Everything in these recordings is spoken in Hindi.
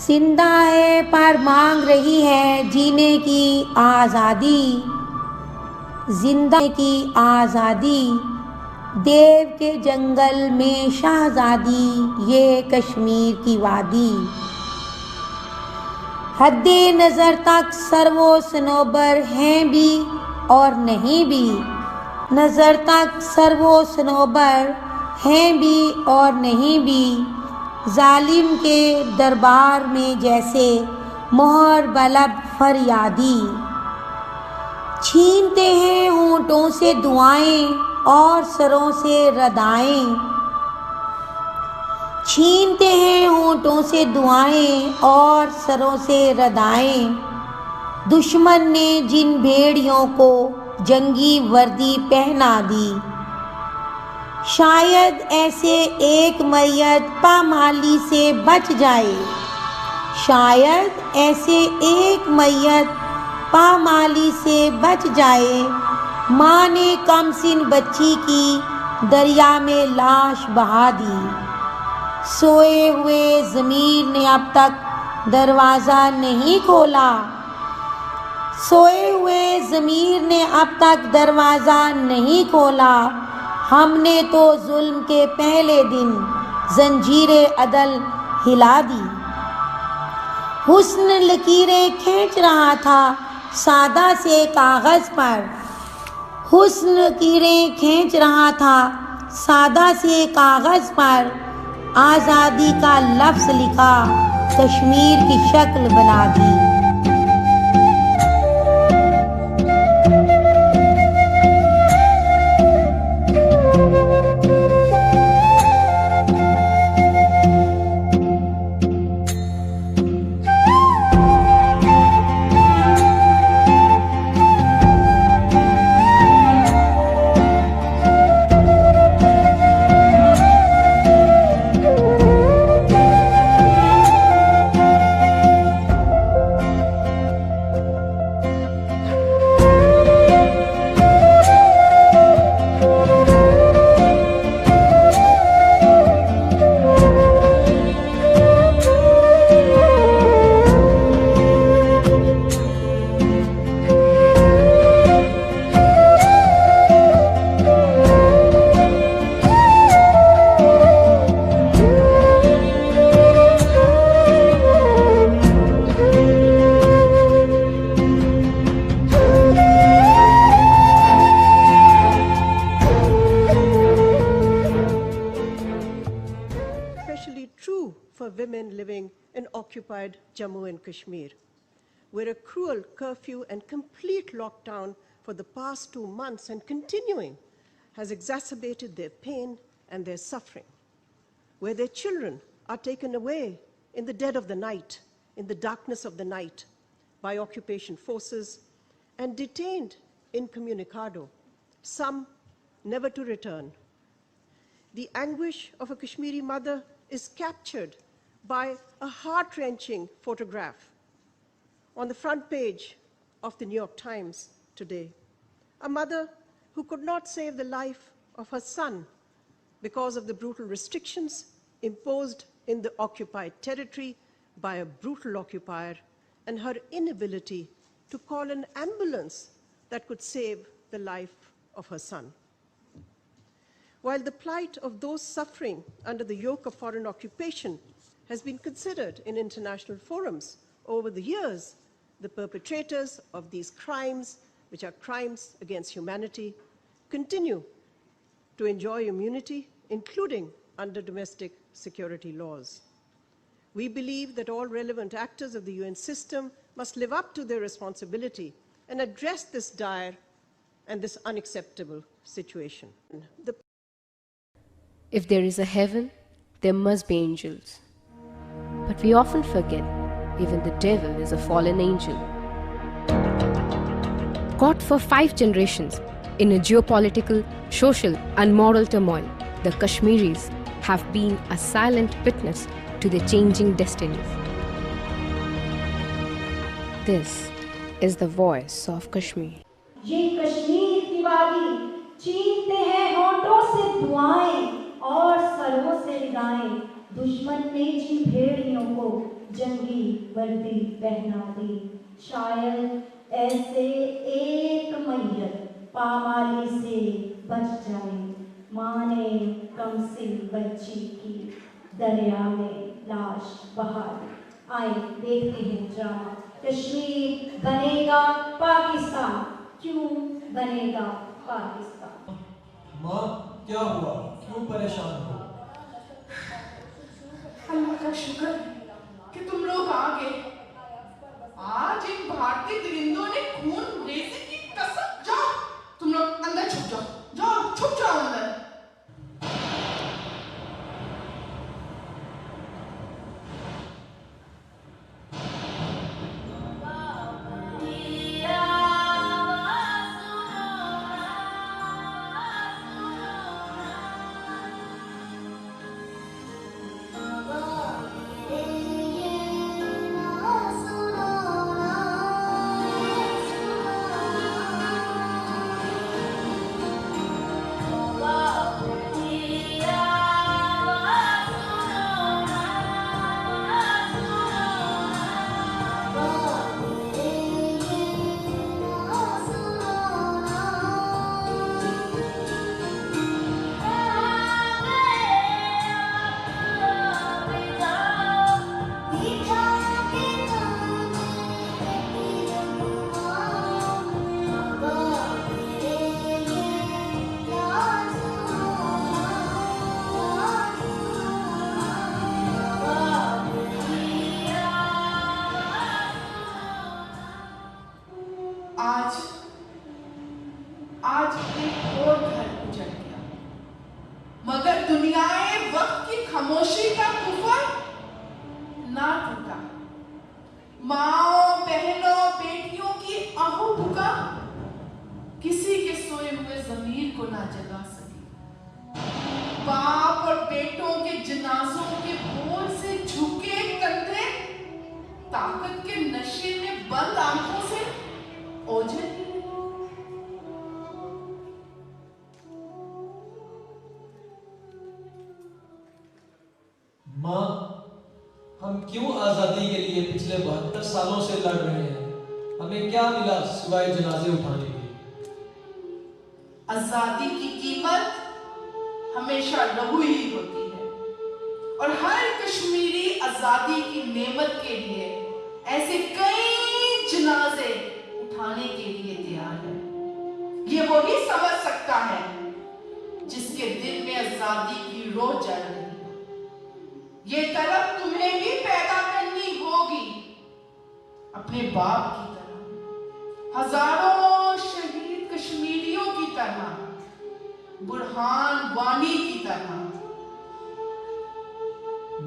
जिंदा है पर मांग रही है जीने की आज़ादी, जिंदा की आज़ादी। देव के जंगल में शाहजादी, ये कश्मीर की वादी। हद्दे नज़र तक सर्वो सनोबर हैं भी और नहीं भी, नज़र तक सर्वो सनोबर हैं भी और नहीं भी। जालिम के दरबार में जैसे मोहर बलब फरियादी। छीनते हैं होंठों से दुआएं और सरों से रदाएं, छीनते हैं होंठों से दुआएं और सरों से रदाएं। दुश्मन ने जिन भेड़ियों को जंगी वर्दी पहना दी, शायद ऐसे एक मैयत पामाली से बच जाए, शायद ऐसे एक मैयत पामाली से बच जाए। माँ ने कमसिन बच्ची की दरिया में लाश बहा दी। सोए हुए ज़मीर ने अब तक दरवाज़ा नहीं खोला, सोए हुए ज़मीर ने अब तक दरवाज़ा नहीं खोला। हमने तो जुल्म के पहले दिन जंजीरें अदल हिला दी। हुस्न लकीरें खींच रहा था सादा से कागज़ पर, हुस्न लकीरें खींच रहा था सादा से कागज़ पर। आज़ादी का लफ्ज़ लिखा, कश्मीर की शक्ल बना दी। For women living in occupied Jammu and Kashmir, where a cruel curfew and complete lockdown for the past 2 months and continuing has exacerbated their pain and their suffering, where their children are taken away in the dead of the night, in the darkness of the night, by occupation forces and detained incommunicado, some never to return. The anguish of a Kashmiri mother is captured by a heart-wrenching photograph on the front page of the New York Times today. A mother who could not save the life of her son because of the brutal restrictions imposed in the occupied territory by a brutal occupier, and her inability to call an ambulance that could save the life of her son. While the plight of those suffering under the yoke of foreign occupation has been considered in international forums over the years, the perpetrators of these crimes, which are crimes against humanity, continue to enjoy immunity, including under domestic security laws. We believe that all relevant actors of the UN system must live up to their responsibility and address this dire and this unacceptable situation. If there is a heaven, there must be angels. But we often forget, even the devil is a fallen angel. Caught for 5 generations in a geopolitical, social and moral turmoil, the Kashmiris have been a silent witness to their changing destinies. This is the voice of Kashmir. ये कश्मीर की वादी, छीनते हैं होंठों से दुआएं और सरों से निगाहें। दुश्मन ने जिन भेड़ियों को जंगी वर्दी पहना दी। शायद ऐसे एक मैयत पामाली से बच जाए। माँ ने कमसिन बच्ची की दरिया में लाश बहा दी। आए देखते हैं ड्रामा। कश्मीर बनेगा पाकिस्तान, क्यों बनेगा पाकिस्तान? माँ, क्या हुआ? क्यों परेशान हो? अल्लाह का शुक्र कि तुम लोग आ गए। आज इन भारतीय दरिंदों ने खून रेजे की कसम। जाओ तुम लोग अंदर छुप जाओ, जाओ छुप जाओ अंदर। आज एक और घर उजड़ गया, मगर दुनियाए वक्त की खामोशी का कुफर ना टूटा। माओ, बहनों, बेटियों की आहो पुका किसी के सोए हुए जमीर को ना जगा सकी। बाप और बेटों के जनाजों के बोझ से झुके कंधे ताकत के नशे में बंद आंखों से ओझल। माँ, हम क्यों आजादी के लिए पिछले 72 सालों से लड़ रहे हैं? हमें क्या मिला सिवाय जनाजे उठाने के? आजादी की कीमत हमेशा लहू ही होती है और हर कश्मीरी आजादी की नेमत के लिए ऐसे कई जनाजे उठाने के लिए तैयार है। ये वो ही समझ सकता है जिसके दिल में आजादी की रोह जल रही है। ये तलब तुम्हें भी पैदा करनी होगी अपने बाप की तरह, हजारों शहीद कश्मीरियों की तरह, बुरहान वानी की तरह।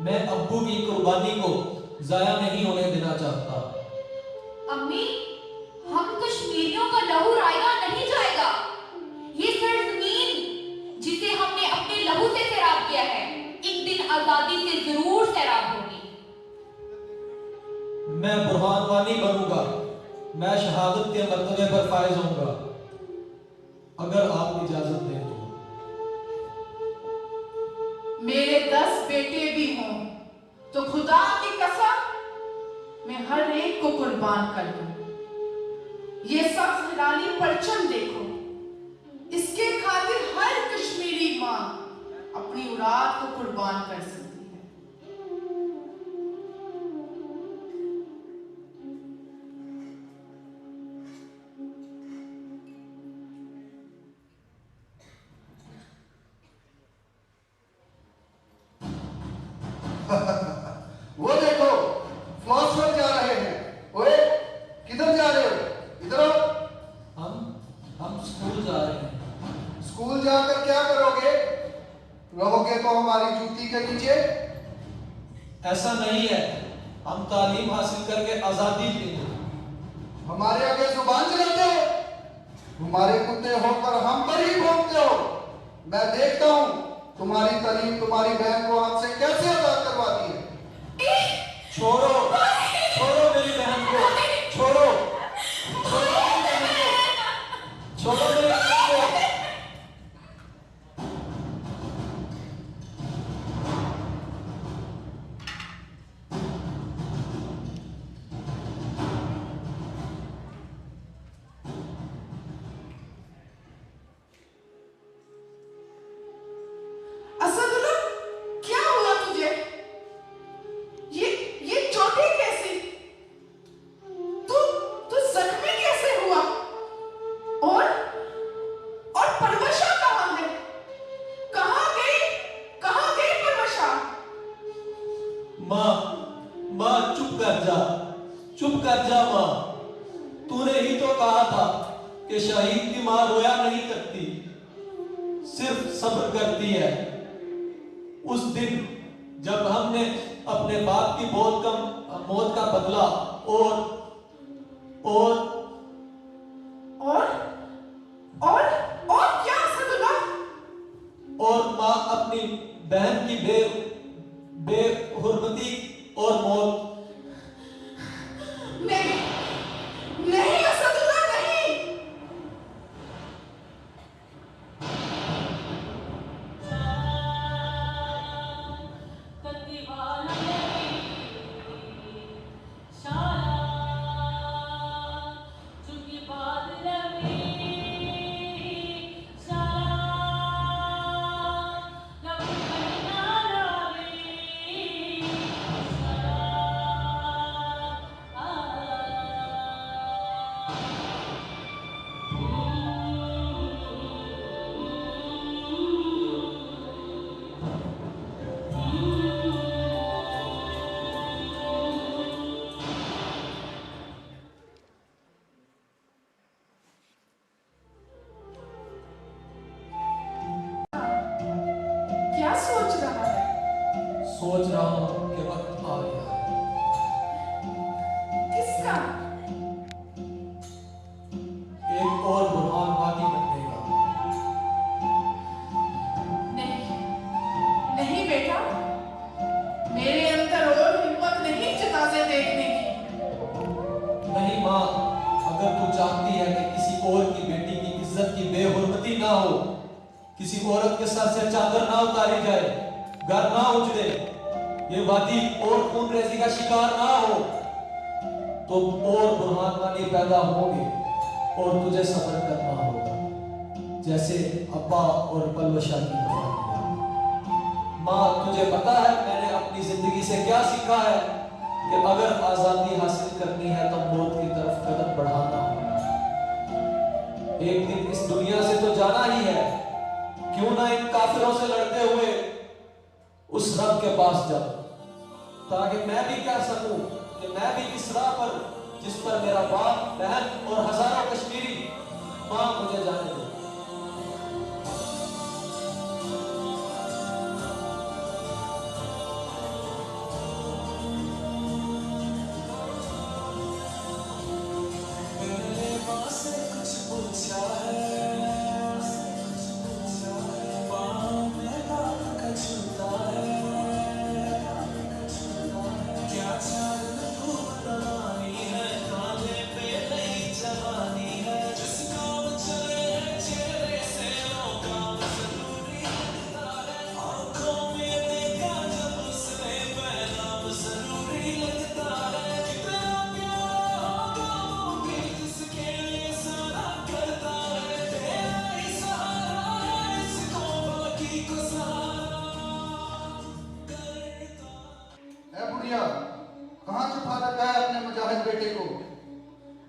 मैं अब्बू की कुर्बानी को जाया नहीं होने देना चाहता। अम्मी, हम कश्मीरियों का लहू रायगा नहीं जाएगा। ये सरजमीन जिसे हमने अपने लहू से सैराब किया है, एक दिन आजादी से जरूर सैराब होगी। मैं बुरहान वानी बनूंगा। मैं शहादत के मर्तबे पर फायज होऊंगा, अगर आप इजाजत दें तो। मेरे 10 बेटे भी हों तो खुदा की कसम मैं हर एक को कुर्बान कर दूं। ये सब हिलाली परचम देखो, इसके खातिर हर कश्मीरी मां अपनी औलाद को कुर्बान कर सकती है। वो देखो, फ्लॉसवर जा रहे हैं। ओए, किधर जा रहे हो? इधर आओ। हम स्कूल जा रहे हैं। स्कूल जाकर क्या करोगे? रहोगे तो हमारी जूती के नीचे? ऐसा नहीं है, हम तालीम हासिल करके आजादी लेंगे। हमारे आगे जुबान चलाते हो? तुम्हारे कुत्ते होकर हम पर ही भौंकते हो। मैं देखता हूँ तुम्हारी तालीम तुम्हारी बहन को हमसे कैसे अदा करवाती है। छोड़ो, छोड़ो मेरी बहन को, छोड़ो, छोड़ो मेरी बहन को, छोड़ो मेरी बहन को। चुप कर जा माँ, तूने ही तो कहा था कि शहीद की माँ रोया नहीं करती, सिर्फ सब्र करती है। उस दिन जब हमने अपने बाप की मौत का बदला और क्या असदुल्लाह? और माँ अपनी बहन की बेहुरमती और मौत। नहीं नहीं असदुल्लाह, नहीं। क्या सोच रहा है? सोच रहा हूं कि वक्त आ गया है। किसका? एक और बुरहान बाकी बनने का। नहीं नहीं बेटा, मेरे अंदर और हिम्मत नहीं जनाजे देखने की। नहीं माँ, अगर तू चाहती है कि किसी और की बेटी की इज्जत की बेहुरमती ना हो, किसी औरत के सर से चादर ना उतारी जाए, घर ना उजड़े, ये वादी और खून रेजी का शिकार ना हो, तो और बुरहान वाली पैदा होंगे और तुझे सब्र करना होगा, जैसे अब्बा और पलवशा की दफा किया। माँ, तुझे पता है मैंने अपनी जिंदगी से क्या सीखा है कि अगर आजादी हासिल करनी है तो मौत की तरफ कदम बढ़ाना होगा। एक दिन इस दुनिया से तो जाना ही है, क्यों ना इन काफिरों से लड़ते हुए उस रब के पास जाऊं, ताकि मैं भी कह सकूं कि मैं भी इस राह पर जिस पर मेरा बाप, बहन और हजारों कश्मीरी मां मुझे जाने दे। कहां छुपा रखा है अपने मुजाहिद बेटे को,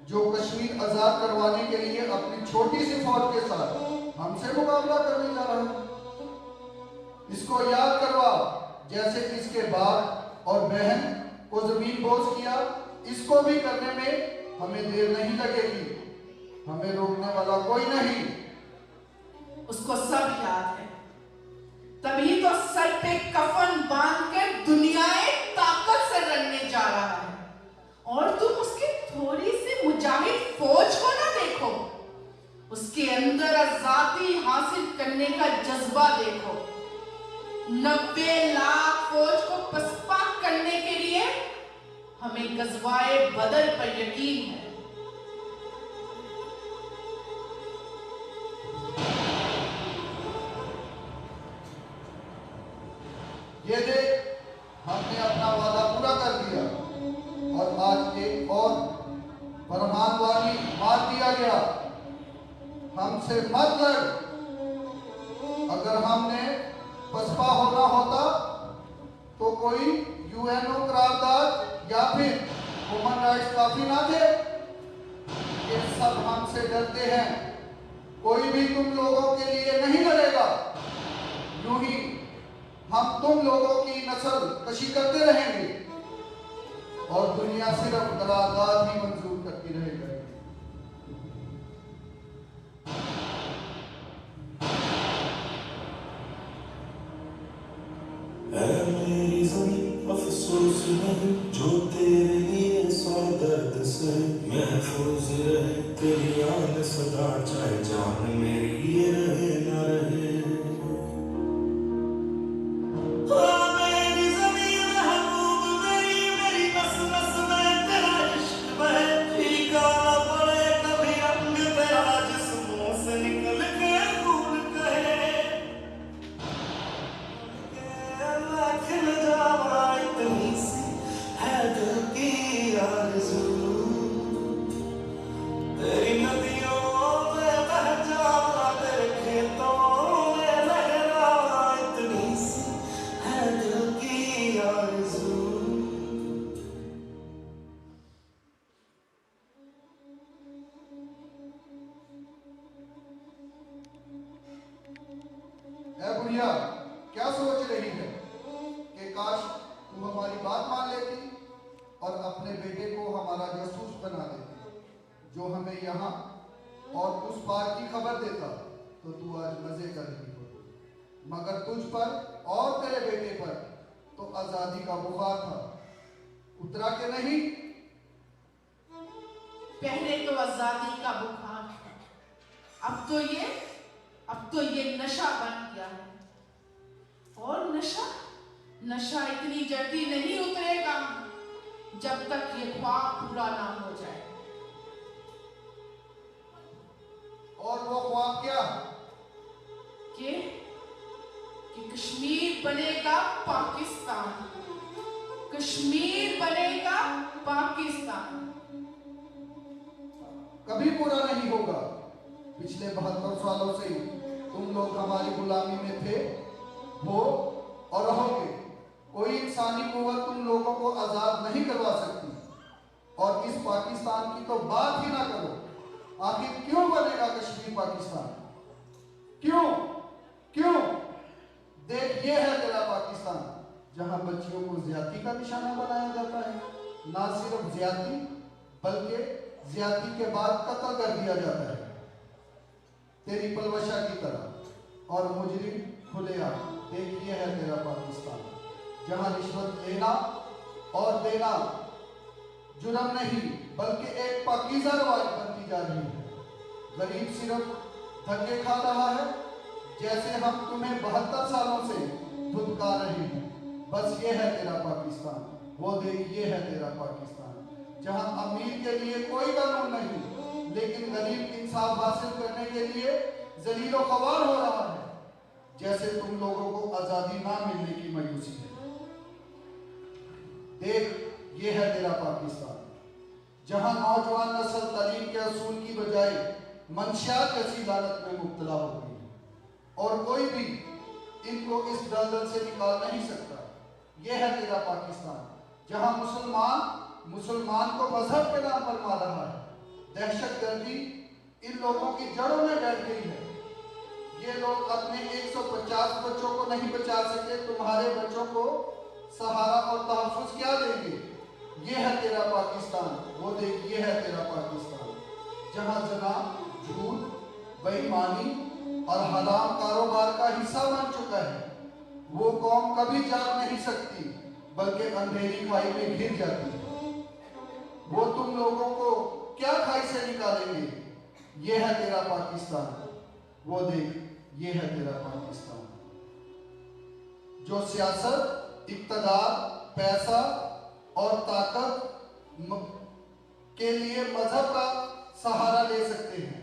जो कश्मीर आजाद करवाने के लिए अपनी छोटी सी फौज के साथ हमसे मुकाबला करने जा रहा है। इसको याद करवा, जैसे इसके बाप और बहन को जमीन बोझ किया, इसको भी करने में हमें देर नहीं लगेगी। हमें रोकने वाला कोई नहीं। उसको सब याद है, तभी तो सर पे कफन बांधकर दुनियाए ताकत से लड़ने जा रहा है। और तुम उसकी थोड़ी सी मुजाहिद फौज को ना देखो, उसके अंदर आजादी हासिल करने का जज्बा देखो। 90 लाख फौज को पसपा करने के लिए हमें गजवाए बदर पर यकीन है। ये देख, हमने अपना वादा पूरा कर दिया और आज एक और फरमानवारी मार दिया गया। हमसे मत लड़। अगर हमने पसपा होना होता तो कोई यूएनओ करारदाद या फिर ह्यूमन राइट्स काफी ना थे। ये सब हमसे डरते हैं। कोई भी तुम लोगों के लिए नहीं लड़ेगा। यूं ही हम तुम लोगों की नस्ल कशी करते रहेंगे। और दुनिया सिर्फ करारदाद ही मंजूर करती रह गई। मेरी ज़मीं अफसोस नहीं जो तेरे लिए सौ दर्द से महफूज रहे, तेरी याद सदा चाहे जान मेरी ये रहे न रहे। बुढ़िया, क्या सोच रही है कि काश तू हमारी बात मान लेती और अपने बेटे को हमारा जासूस बना देती, जो हमें यहाँ और उस पार की खबर देता, तो तू आज मजे कर रही होती। मगर तुझ पर और तेरे बेटे पर तो आजादी का बुखार था, उतरा के नहीं? पहले तो आजादी का बुखार था, अब तो ये नशा बन गया है। और नशा इतनी जल्दी नहीं उतरेगा जब तक ये ख्वाब पूरा ना हो जाए। और वो ख्वाब क्या? कि कश्मीर बनेगा पाकिस्तान, कश्मीर बनेगा पाकिस्तान। कभी पूरा नहीं होगा। पिछले 72 सालों से तुम लोग हमारी गुलामी में थे, हो और रहोगे। कोई इंसानी कुव्वत तुम लोगों को आजाद नहीं करवा सकती। और इस पाकिस्तान की तो बात ही ना करो। आखिर क्यों बनेगा कश्मीर पाकिस्तान? क्यों? देख, ये है तेरा पाकिस्तान, जहां बच्चियों को ज्यादती का निशाना बनाया जाता है। ना सिर्फ ज्यादती, बल्कि ज्यादती के बाद कत्ल कर दिया जाता है, तेरी पलवशा की तरह। और मुजरिम खुलेआम। देख, ये है तेरा पाकिस्तान, जहां रिश्वत लेना और देना जुर्म नहीं बल्कि एक पाकीज़ा रवायत बनती जा रही है। गरीब सिर्फ धक्के खा रहा है, जैसे हम तुम्हें 72 सालों से धुतकार रहे हैं। बस ये है तेरा पाकिस्तान। वो देख, ये है तेरा पाकिस्तान, जहां अमीर के लिए कोई कानून नहीं, लेकिन गरीब इंसाफ हासिल करने के लिए जलीलो ख्वार हो रहा है, जैसे तुम लोगों को आजादी ना मिलने की मायूसी है। देख, ये है तेरा पाकिस्तान, जहां नौजवान नस्ल तालीम के असूल की बजाय मंशियात जैसी लानत में मुब्तला हो गई है, और कोई भी इनको इस दलदल से निकाल नहीं सकता। यह है तेरा पाकिस्तान, जहां मुसलमान को मजहब के नाम पर मार रहा है। दहशतगर्दी इन लोगों की जड़ों में बैठ गई है। ये लोग अपने 150 बच्चों को नहीं बचा सके, तुम्हारे बच्चों को सहारा और तहफ़्फ़ुज़ क्या देंगे? ये है तेरा पाकिस्तान। वो देख, ये है तेरा पाकिस्तान, जहां जना, झूठ, बेईमानी और हराम कारोबार का हिस्सा बन चुका है। वो कौम कभी जाग नहीं सकती, बल्कि अंधेरी खाई में घिर जाती है। वो तुम लोगों को क्या खाई से निकालेंगे? ये है तेरा पाकिस्तान। वो देख, ये है तेरा पाकिस्तान, जो सियासत, इक़्तिदार, पैसा और ताकत के लिए मजहब का सहारा ले सकते हैं।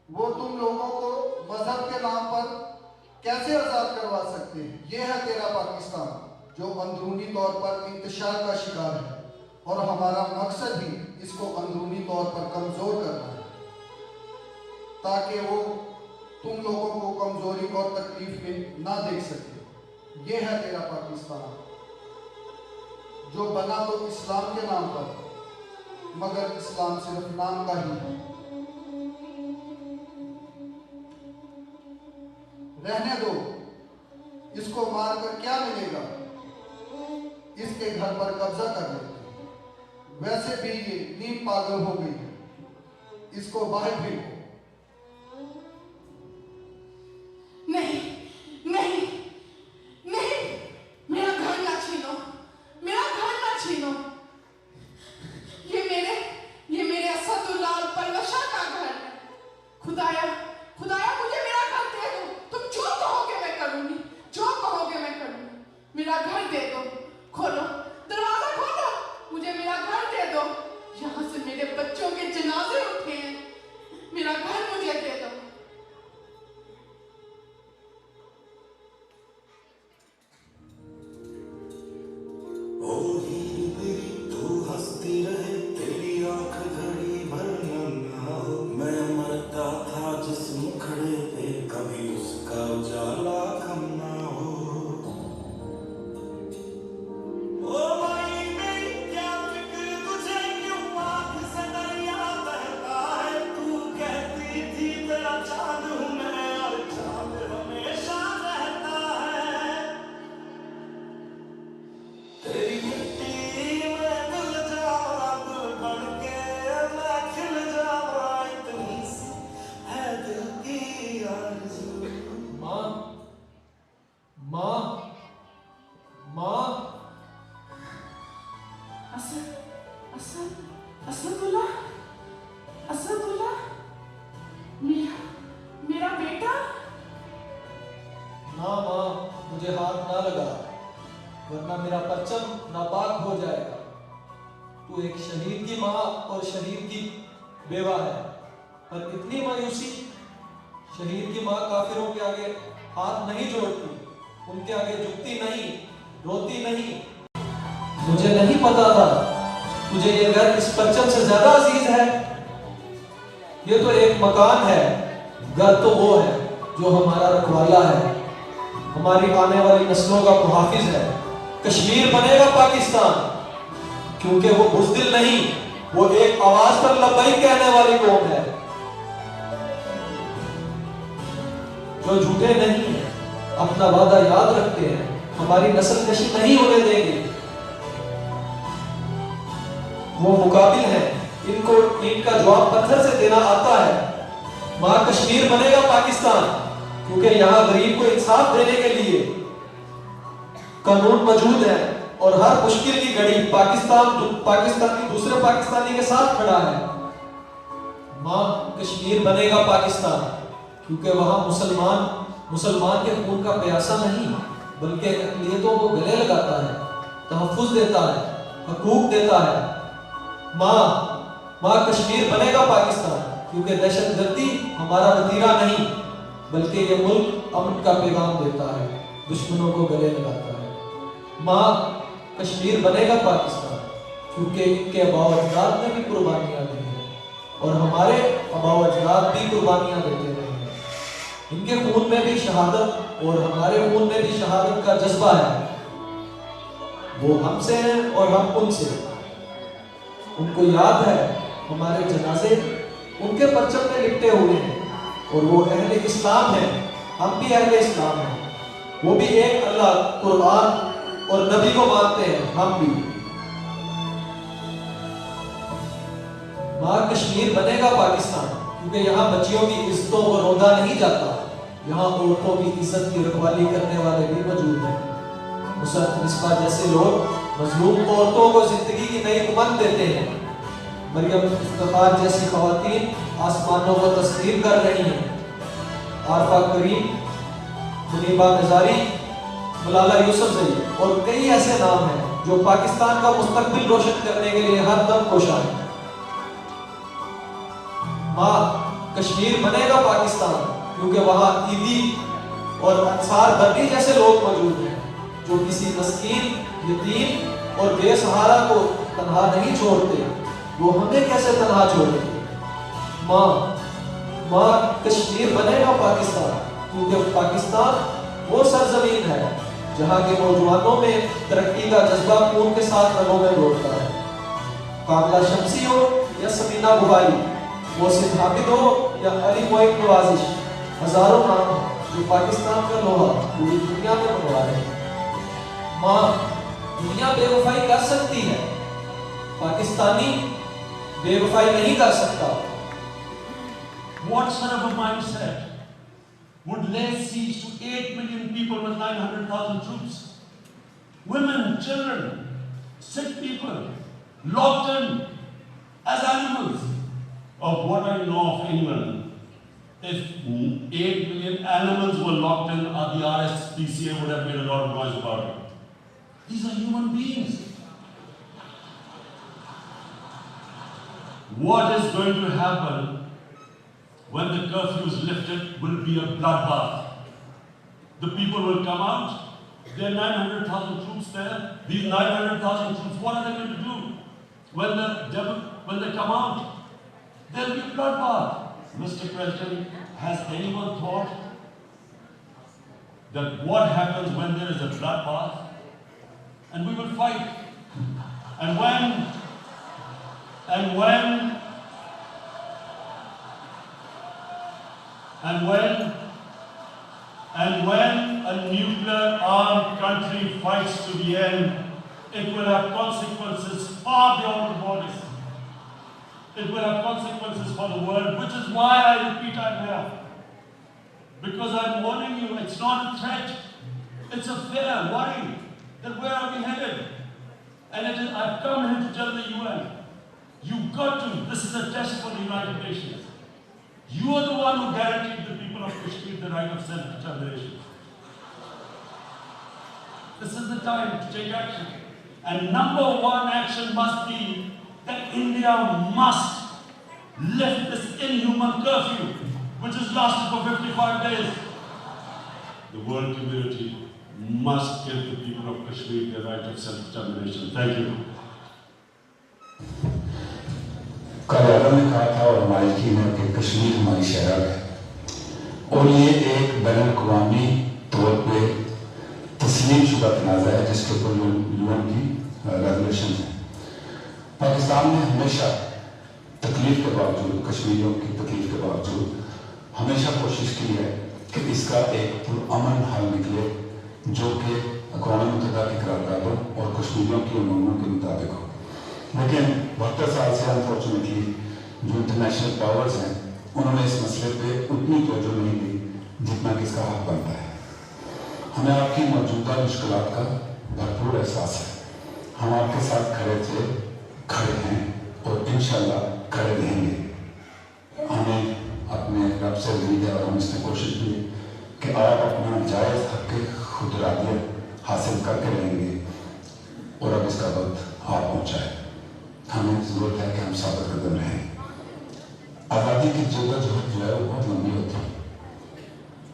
वो तुम लोगों को मजहब के नाम पर कैसे आजाद करवा सकते हैं? ये है तेरा पाकिस्तान, जो अंदरूनी तौर पर इंतशार का शिकार है, और हमारा मकसद ही इसको अंदरूनी तौर पर कमजोर करना है, ताकि वो तुम लोगों को कमजोरी और तकलीफ में ना देख सके। ये है तेरा पाकिस्तान, जो बना तो इस्लाम के नाम पर, मगर इस्लाम सिर्फ नाम का ही है। रहने दो, इसको मारकर क्या मिलेगा? इसके घर पर कब्जा कर लेते हैं। वैसे भी ये नीम पागल हो गई है, इसको बाहर फेंको। नहीं नहीं नहीं, मेरा घर ना छीनो, मेरा घर ना छीनो। ये मेरे असदुल्लाह और परवशा का घर है। खुदाया खुदाया मुझे मेरा घर दे दो। तुम जो कहोगे मैं करूंगी, जो कहोगे मैं करूंगी। मेरा घर दे दो, खोलो दरवाजा खोलो, मुझे मेरा घर दे दो। यहाँ से मेरे बच्चों के जनाजे उठे हैं, मेरा घर मुझे दे दो। ओ हीर तेरी तू हंसती रहे, तेरी आंख घड़ी भर नम ना हो। मैं मरता था जिस मुखड़े पे, कभी उसका उजाला कम ना हो। ओ माई मेरी क्या फिक्र तुझे, क्यों आंख से दरिया बहता है। तू कहती थी तेरा चांद हूँ मैं, और चांद हमेशा रहता है। तेरी मिट्टी में मिल जावा, गुल बन के मैं खिल जावा, इतनी सी है दिल की आरज़ू। माँ माँ माँ, असदुल्लाह, मेरा बेटा। ना माँ, मुझे हाथ ना लगा, वरना मेरा परचम नापाक हो जाएगा। तू एक शहीद की माँ और शहीद की बेवा है, पर इतनी मायूसी। शहीद की माँ काफिरों के आगे हाथ नहीं जोड़ती, उनके आगे झुकती नहीं, रोती नहीं। मुझे नहीं पता था तुझे ये घर इस परचम से ज्यादा अजीज है। ये तो एक मकान है, घर तो वो है जो हमारा रखवाला है, हमारी आने वाली नस्लों का मुहाफिज है। कश्मीर बनेगा पाकिस्तान, क्योंकि वो बुज़दिल नहीं, वो एक आवाज पर लब्बैक कहने वाली कौम है, जो झूठे नहीं है, अपना वादा याद रखते हैं, हमारी नस्ल कशी नहीं होने देंगे। वो मुकाबिल है, इनको ईंट का जवाब पत्थर से देना आता है। मां, कश्मीर बनेगा पाकिस्तान, क्योंकि यहाँ गरीब को इंसाफ देने के लिए कानून मौजूद है, और हर मुश्किल की घड़ी पाकिस्तानी दूसरे पाकिस्तानी के साथ खड़ा है। मां, कश्मीर बनेगा पाकिस्तान, क्योंकि वहां मुसलमान के खून का प्यासा नहीं, बल्कि अक़लियतों को गले लगाता है, तहफ़्फ़ुज़ देता है, हकूक देता है। मां, कश्मीर बनेगा पाकिस्तान, क्योंकि दहशतगर्दी हमारा वतीरा नहीं, बल्कि ये मुल्क अमन का पैगाम देता है, दुश्मनों को गले लगाता है। मां, कश्मीर बनेगा पाकिस्तान, क्योंकि इनके आबाओ अजदाद ने भी कुर्बानियां दी हैं, और हमारे आबाओ अजदाद भी कुर्बानियां देते रहे हैं। इनके खून में भी शहादत और हमारे खून में भी शहादत का जज्बा है। वो हमसे हैं और हम उनसे। उनको याद है हमारे जनाजे उनके परचम में लिपटे हुए हैं, और वो अहले इस्लाम हैं, हम भी अहले इस्लाम हैं। वो भी एक अल्लाह, कुरान और नबी को मानते हैं, हम भी। मां, कश्मीर बनेगा पाकिस्तान, क्योंकि यहाँ बच्चियों की इज्जतों को रोंदा नहीं जाता, यहाँ औरतों की इज्जत की रखवाली करने वाले भी मौजूद हैं। मुसअद मिस्बा जैसे लोग मजलूम औरतों को जिंदगी की नई उमंग देते हैं। मरियम इफ्तिखार जैसी खवातीन आसमानों को तस्लीम कर रही हैं। आरफा करीम, मुनीबा नजारी, मलाला यूसुफजई और कई ऐसे नाम हैं जो पाकिस्तान का मुस्तकबिल रोशन करने के लिए हर दम कोशा है। मां, कश्मीर बनेगा पाकिस्तान, क्योंकि वहां ईदी और अंसार बर्नी जैसे लोग मौजूद हैं, जो किसी मस्कीन, यतीम और बेसहारा को तन्हा नहीं छोड़ते। वो हमें कैसे तन्हा छोड़ेंगे? मां, कश्मीर बनेगा पाकिस्तान, क्योंकि पाकिस्तान वो सरजमीन है जहां के नौजवानों में तरक्की का जज्बा खून के साथ रगों में दौड़ता है। काबला शमसी हो या समीना बुहारी, मोहसिन हामिद हो या अली मोइन नवाजिश, हजारों नाम हैं जो पाकिस्तान का लोहा पूरी दुनिया में मनवा रहे हैं। मां, दुनिया बेवफाई कर सकती है, पाकिस्तानी बेवफाई नहीं कर सकता। What sort of a mindset would lay siege to 8 million people with 900,000 troops? Women, children, sick people, locked in as animals. Of what I know of England, if 8 million animals were locked in, the RSPCA would have made a lot of noise about it. These are human beings. What is going to happen when the curfew is lifted will be a bloodbath. The people will come out. There are 900,000 troops there. These 900,000 troops, what are they going to do? When they come out, there will be a bloodbath. Mr. President, has anyone thought that what happens when there is a bloodbath? And we will fight. And when a nuclear armed country fights to the end, it will have consequences far beyond the borders. It will have consequences for the world, which is why I repeat I'm here. Because I'm warning you, it's not a threat. It's a fair worry that where are we headed? And I've come here to tell the UN, you've got to, this is a test for the United Nations. You are the one who guaranteed the people of Kashmir the right of self-determination. This is the time to take action. And number one action must be that India must lift this inhuman curfew, which has lasted for 55 days. The world community must give the people of Kashmir the right of self-determination. Thank you. कलारा ने कहा था और मालिकी ने कि कश्मीर हमारी शहर है और ये एक बैन अवी तौर पे तस्लीम शुदा तनाज़ा है जिसके ऊपर यूएन की रेगुलेशन है। पाकिस्तान ने हमेशा तकलीफ के बावजूद, कश्मीरियों की तकलीफ के बावजूद हमेशा कोशिश की है कि इसका एक पुरअमन हल निकले जो कि अक़वाम मुत्तहिदा की करारदादों और कश्मीरियों की उम्मीदों के मुताबिक हो। लेकिन 72 साल से अनफॉर्चुनेटली जो इंटरनेशनल पावर्स हैं उन्होंने इस मसले पे उतनी तवज्जो नहीं दी जितना कि इसका हक बनता है। हमें आपकी मौजूदा मुश्किलात का भरपूर एहसास है। हम आपके साथ खड़े थे, खड़े हैं और इंशाल्लाह खड़े रहेंगे। हमें अपने रब से उम्मीद है और हम इसमें कोशिश की कि आप अपना जायज़ हक खुदरादियत हासिल करके रहेंगे और अब इसका वक्त आप पहुँचा है। हमें जरूरत है कि हम साबित कदम रहें। आज़ादी की जद्दोजहद जो है वो बहुत लंबी होती है।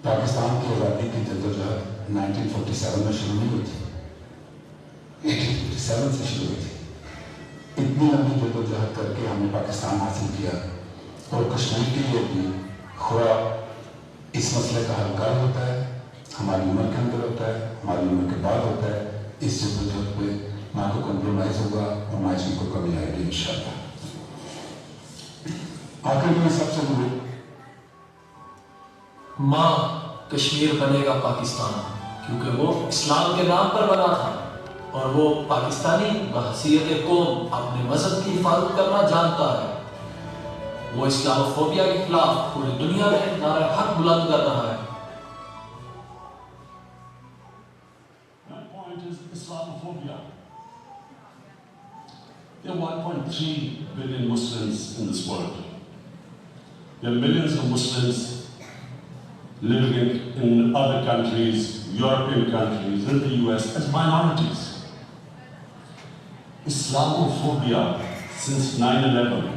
पाकिस्तान की आज़ादी की जद्दोजहद 1947 में शुरू नहीं हुई थी, 1857 से शुरू हुई थी। इतनी लंबी जद्दोजहद करके हमने पाकिस्तान हासिल किया और कश्मीर के लिए भी खुदा इस मसले का हल कल होता है, हमारी उम्र के अंदर होता है, हमारी उम्र के बाद होता है। इस जद्दोजहद पे ना तो कॉम्प्रोमाइज होगा और ना इसमें कोई कमी आएगी इंशाल्लाह। आखिर में सबसे बड़ी माँ कश्मीर बनेगा पाकिस्तान क्योंकि वो इस्लाम के नाम पर बना था और वो पाकिस्तानी बहसीयत कौम अपने मजहब की हिफाजत करना जानता है। वो इस्लामोफोबिया के खिलाफ पूरी दुनिया में नारा हक बुलंद कर रहा है। There are 1.3 billion Muslims in this world. There are millions of Muslims living in other countries, European countries, in the US as minorities. Islamophobia since 9/11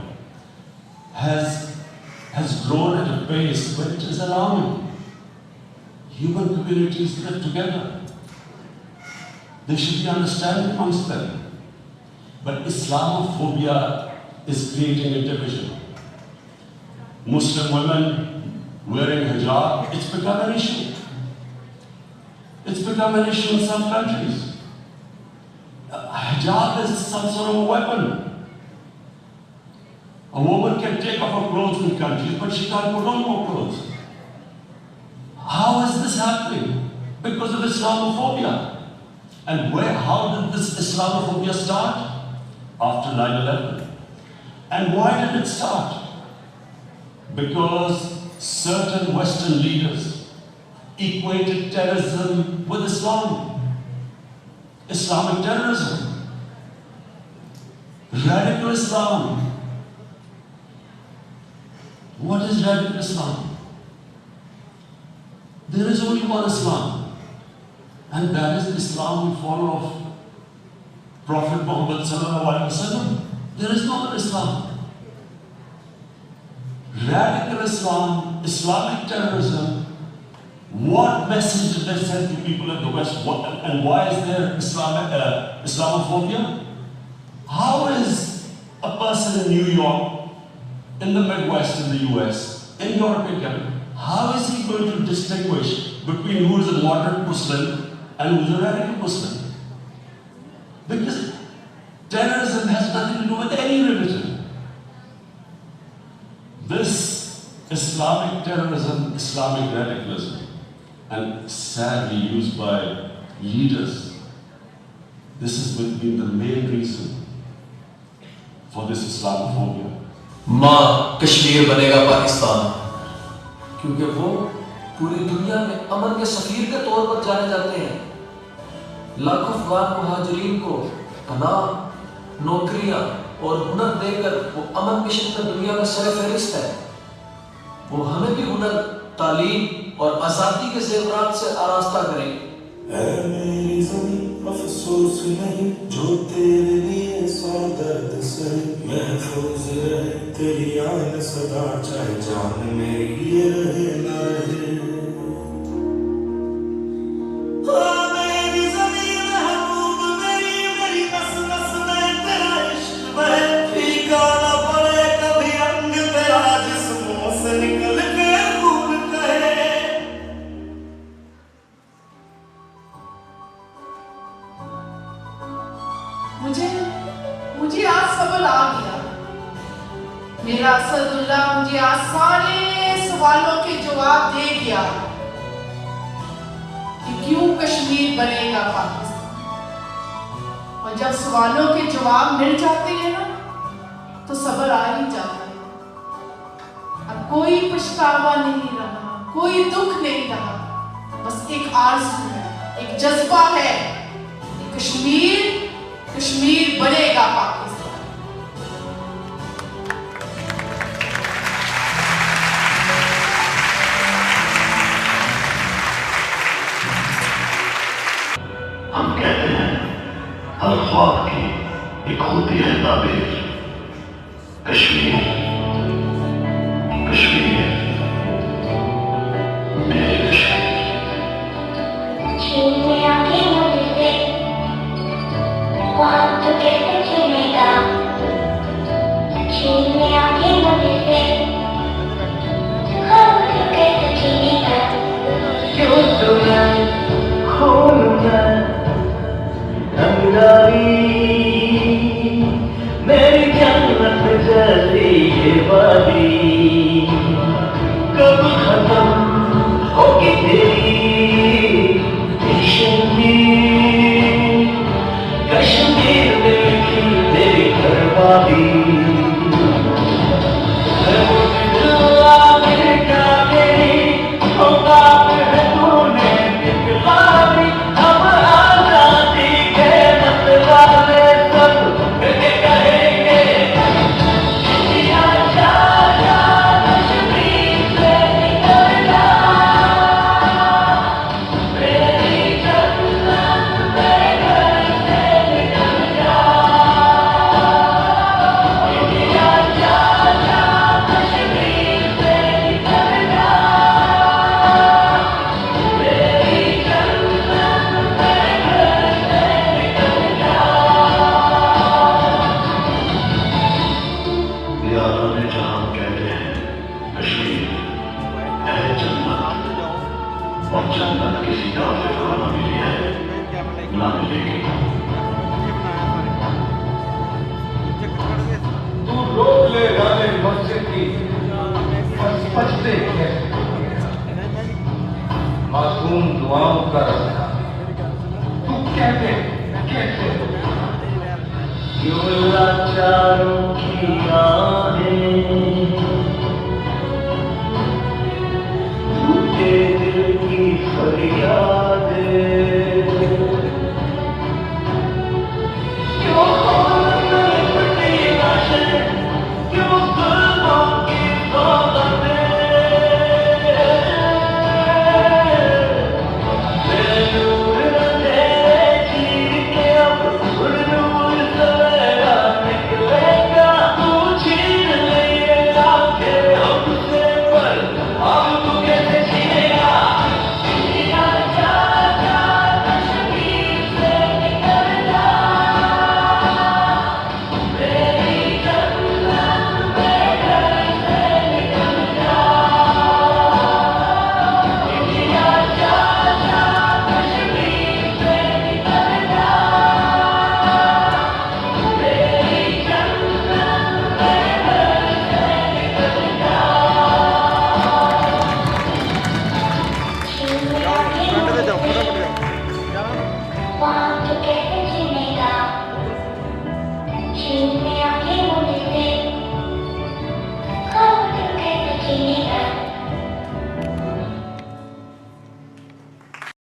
has grown at a pace where it is alarming. Human communities live together. There should be understanding amongst them. But Islamophobia is creating a division. Muslim women wearing hijab, it's become an issue. It's become an issue in some countries. Hijab is some sort of a weapon. A woman can take off her clothes in countries, but she can't put on more clothes. How is this happening? Because of Islamophobia. And how did this Islamophobia start? after 9/11. And why did it start? Because certain Western leaders equated terrorism with Islam. Islamic terrorism. Radical Islam. What is radical Islam? There is only one Islam, and that is the Islam we follow of Prophet Muhammad sallallahu alaihi wasallam. There is no other Islam. Radical Islam, Islamic terrorism. What message did they send to people in the West? And why is there Islamophobia? How is a person in New York, in the Midwest, in the US, in European country, how is he going to distinguish between who is a moderate Muslim and who is a radical Muslim? Because terrorism has nothing to do with any religion. This Islamic terrorism, Islamic radicalism, and sadly used by leaders, this has been the main reason for this Islamophobia. माँ कश्मीर बनेगा पाकिस्तान, क्योंकि वो पूरी दुनिया में अमन के सफीर के तौर पर जाने जाते हैं। लाखों अफगान मुहाजिरीन को पनाह, नौकरियां और हुनर देकर वो अमन मिशन पर दुनिया में सरफहरिस्त है। वो हमें भी हुनर, तालीम और आज़ादी के ज़ेवरात से आरास्ता करेंगे। ऐ मेरी ज़मीं अफसोस नहीं जो तेरे लिए सौ दर्द से महफूज रहे तेरी आन सदा चाहे जान मेरी ये रहे ना रहे। मेरी ज़मीं महबूब मेरी मेरी नस नस में तेरा इश्क बहे फीका ना पड़े कभी रंग तेरा जिस्मों से निकल के खूब कहे। मुझे आज सबर आ गया। मेरा असदुल्ला मुझे आज सारे सवालों के जवाब दे गया कि क्यों कश्मीर बनेगा पाकिस्तान। और जब सवालों के जवाब मिल जाते हैं ना, तो सबर आ ही जाता है। अब कोई पछतावा नहीं रहा, कोई दुख नहीं रहा, बस एक आरज़ू है, एक जज्बा है कि कश्मीर बनेगा पाकिस्तान। हम कहते हैं हर ख्वाब की एक होती है ताबीर। कश्मीर मेरे कश्मीर। छीन ले आंखें मुझसे, ख्वाब तो कैसे छीनेगा। छीन ले आंखें मुझसे, ख्वाब तो कैसे छीनेगा। क्यों तुम्हें खोलूंगा अंगारी मेरी जन्नत जैसी ये वादी। कब खत्म होगी तेरी कश्मीर दिल की तेरी बर्बादी। मासूम दुआओं का रास्ता तू कैसे कैसे यूं लाचारों की आहें